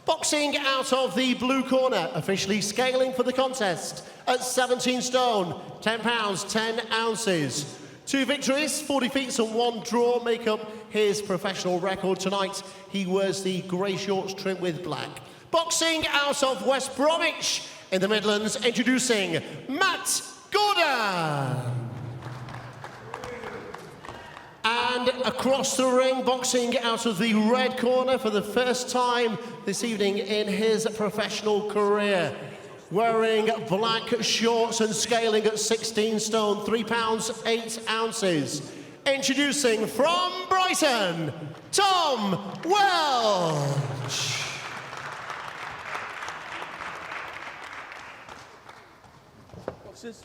Boxing out of the blue corner, officially scaling for the contest at 17 stone, 10 pounds, 10 ounces. 2 victories, 40 feats and 1 draw make up his professional record tonight. He wears the grey shorts trimmed with black. Boxing out of West Bromwich in the Midlands, introducing Matt Gordon. And across the ring, boxing out of the red corner for the first time this evening in his professional career. Wearing black shorts and scaling at 16 stone, 3 pounds, 8 ounces. Introducing from Brighton, Tom Welch. Boxers,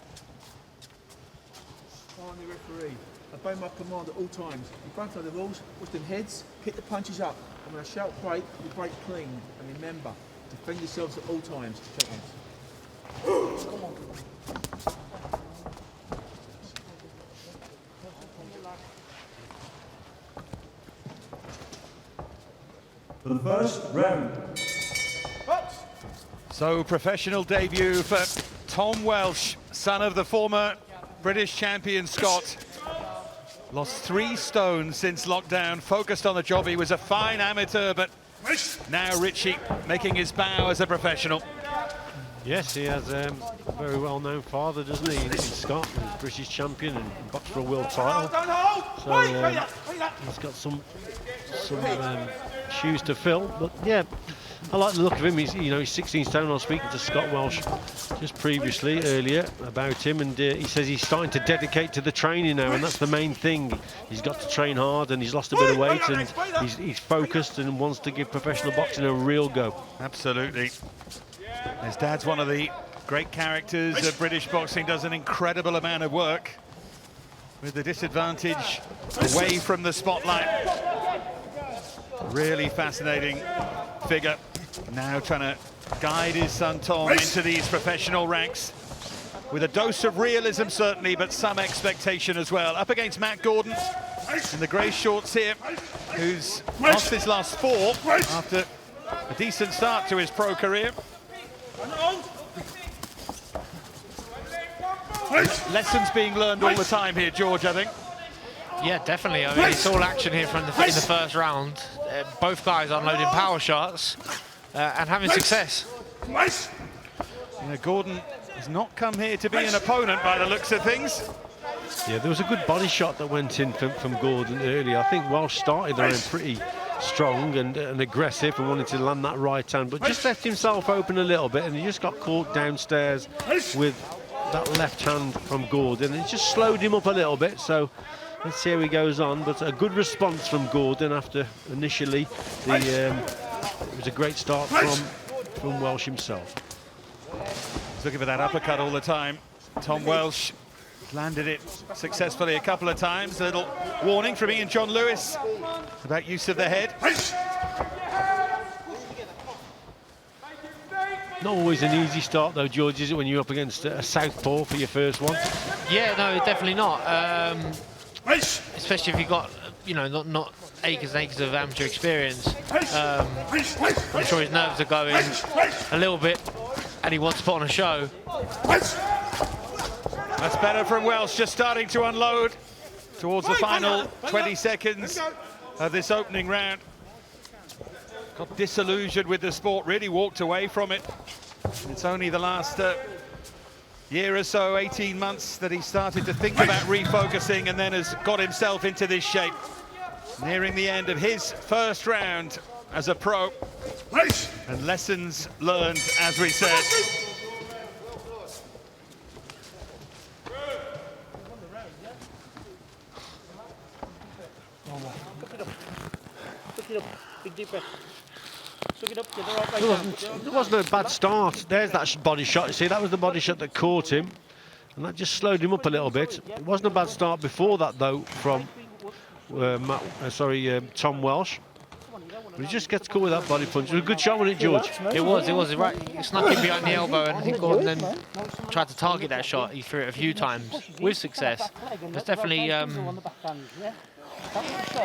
find the referee. Obey my command at all times. In front of the rules, push them heads, pick the punches up. And when I shout break, you break clean. And remember, defend yourselves at all times. Shake hands. Come on. For the first round. So, professional debut for Tom Welch, son of the former British champion Scott. Lost 3 stone since lockdown, focused on the job. He was a fine amateur, but now Richie making his bow as a professional. Yes, he has a very well-known father, doesn't he, in Scott, he's British champion and boxed for a world title. So he's got some shoes to fill. But yeah, I like the look of him. He's 16 stone. I was speaking to Scott Welch just previously, earlier, about him, and he says he's starting to dedicate to the training now, and that's the main thing. He's got to train hard, and he's lost a bit of weight, and he's focused and wants to give professional boxing a real go. Absolutely. His dad's one of the great characters of British boxing, does an incredible amount of work with the disadvantage away from the spotlight. Really fascinating figure. Now trying to guide his son Tom into these professional ranks with a dose of realism certainly, but some expectation as well. Up against Matt Gordon in the grey shorts here, who's lost his last 4 after a decent start to his pro career. Lessons being learned all the time here, George, I think. Yeah, definitely. I mean, it's all action here from in the first round. Both guys unloading power shots and having success. Gordon has not come here to be an opponent by the looks of things. Yeah, there was a good body shot that went in from Gordon earlier. I think Welch started the round pretty strong and aggressive and wanted to land that right hand, but just left himself open a little bit, and he just got caught downstairs with that left hand from Gordon, and it just slowed him up a little bit. So let's see how he goes on, but a good response from Gordon after initially it was a great start from Welch himself. He's looking for that uppercut all the time. Tom Welch landed it successfully a couple of times. A little warning from Ian John Lewis about use of the head. Not always an easy start though, George, is it, when you're up against a southpaw for your first one? Yeah, no, definitely not. Especially if you've got, not acres and acres of amateur experience. I'm sure his nerves are going a little bit, and he wants to put on a show. That's better from Welch, just starting to unload towards the final 20 seconds of this opening round. Got disillusioned with the sport, really walked away from it. It's only the last year or so, 18 months, that he started to think about refocusing, and then has got himself into this shape. Nearing the end of his first round as a pro. And lessons learned, as we said. There wasn't a bad start. There's that body shot. You see, that was the body shot that caught him, and that just slowed him up a little bit. It wasn't a bad start before that, though, from Tom Welch. But he just gets caught with that body punch. It was a good shot, wasn't it, George? It was. Right, he snuck in behind the elbow, and I think Gordon then tried to target that shot. He threw it a few times with success. It's definitely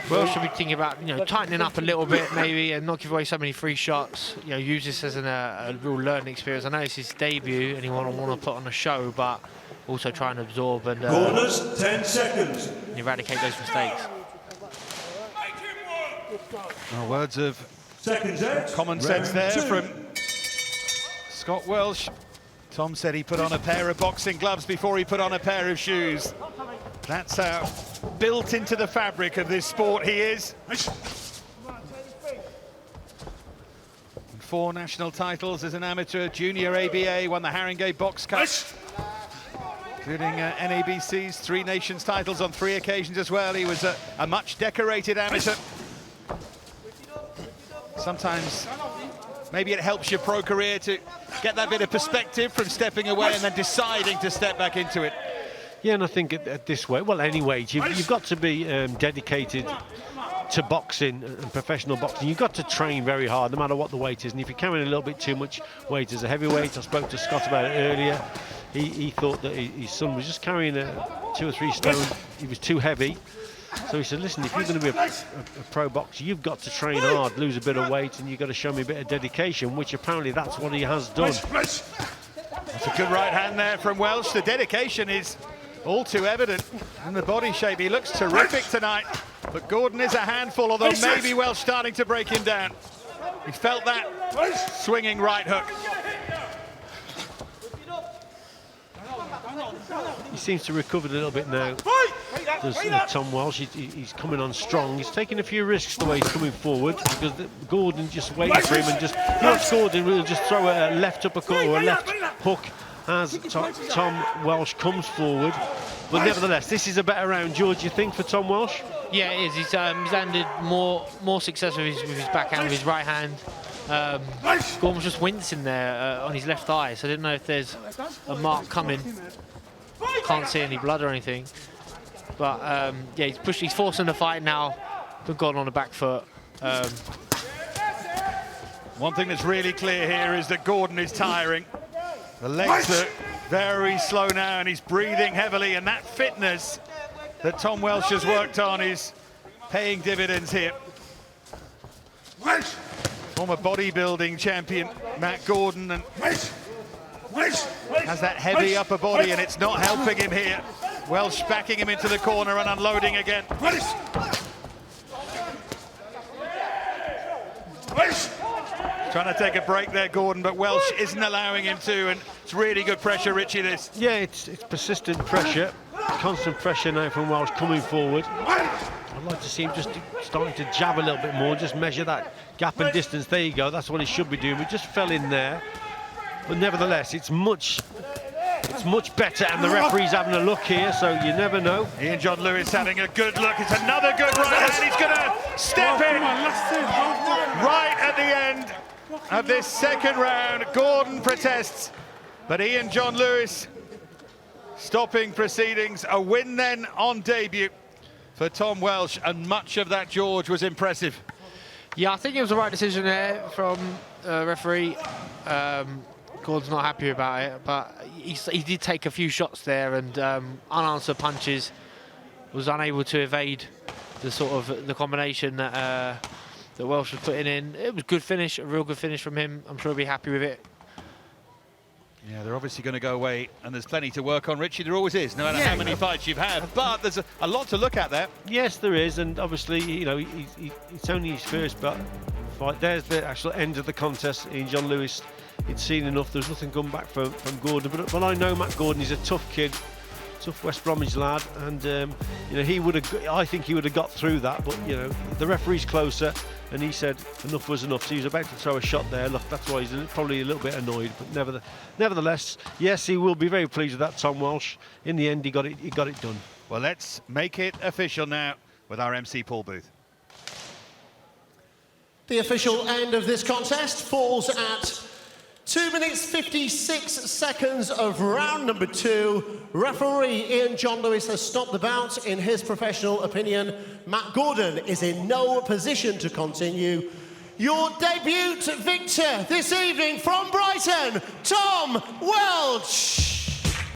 Welch should be thinking about, tightening up a little bit maybe and not give away so many free shots. Use this as a real learning experience. I know it's his debut and he want to put on a show, but also try and absorb and Corners, 10 seconds. eradicate those mistakes. Words of common sense there from Scott Welch. Tom said he put on a pair of boxing gloves before he put on a pair of shoes. That's how built into the fabric of this sport he is. 4 national titles as an amateur, junior ABA, won the Haringey Box Cup, including NABC's 3 nations titles on 3 occasions as well. He was a much decorated amateur. Sometimes maybe it helps your pro career to get that bit of perspective from stepping away and then deciding to step back into it. Yeah, and I think at this weight, well, any weight, you've got to be dedicated to boxing and professional boxing. You've got to train very hard, no matter what the weight is. And if you're carrying a little bit too much weight as a heavyweight, I spoke to Scott about it earlier. He thought that his son was just carrying 2 or 3 stone. He was too heavy. So he said, listen, if you're going to be a pro boxer, you've got to train hard, lose a bit of weight, and you've got to show me a bit of dedication, which apparently that's what he has done. That's a good right hand there from Welch. The dedication is all too evident in the body shape. He looks terrific tonight, but Gordon is a handful, although maybe Welch starting to break him down. He felt that swinging right hook. He seems to recover a little bit now. There's Tom Welch, he's coming on strong. He's taking a few risks the way he's coming forward, because Gordon just waiting for him and just, Gordon will just throw a left uppercut or a left hook as Tom Welch comes forward. But nevertheless, this is a better round, George, you think, for Tom Welch? Yeah, it is. He's landed more success with his backhand, with his right hand. Gordon was just wincing there on his left eye, so I didn't know if there's a mark coming. Can't see any blood or anything. But yeah, he's forcing the fight now. But Gordon on the back foot. One thing that's really clear here is that Gordon is tiring. The legs are very slow now, and he's breathing heavily, and that fitness that Tom Welch has worked on is paying dividends here. Former bodybuilding champion Matt Gordon and has that heavy upper body, and it's not helping him here. Welch backing him into the corner and unloading again. Trying to take a break there, Gordon, but Welch isn't allowing him to, and it's really good pressure, Richie, this. Yeah, it's persistent pressure, constant pressure now from Welch coming forward. I'd like to see him just starting to jab a little bit more, just measure that gap and distance. There you go, that's what he should be doing. We just fell in there, but nevertheless, it's much better, and the referee's having a look here, so you never know. Ian John Lewis having a good look. It's another good right hand. He's going to step in right at the end of this second round. Gordon protests, but Ian John Lewis stopping proceedings. A win then on debut for Tom Welch, and much of that, George, was impressive. Yeah, I think it was the right decision there from referee. Gordon's not happy about it, but he did take a few shots there, and unanswered punches, was unable to evade the sort of the combination that Welch was putting in. It was a good finish, a real good finish from him. I'm sure he'll be happy with it. Yeah, they're obviously going to go away, and there's plenty to work on, Richie. There always is, no matter how many fights you've had. But there's a lot to look at there. Yes, there is, and obviously, you know, it's only his first fight. There's the actual end of the contest. Ian John Lewis, he'd seen enough. There's nothing come back from Gordon. But I know Matt Gordon. He's a tough kid, tough West Bromwich lad, and you know, he would have. I think he would have got through that. But you know, the referee's closer, and he said enough was enough. So he was about to throw a shot there. Look, that's why he's probably a little bit annoyed. But nevertheless, yes, he will be very pleased with that. Tom Welch. In the end, he got it done. Well, let's make it official now with our MC Paul Booth. The official end of this contest falls at 2 minutes 56 seconds of round number 2. Referee Ian John Lewis has stopped the bout. In his professional opinion, Matt Gordon is in no position to continue. Your debut victor this evening from Brighton, Tom Welch.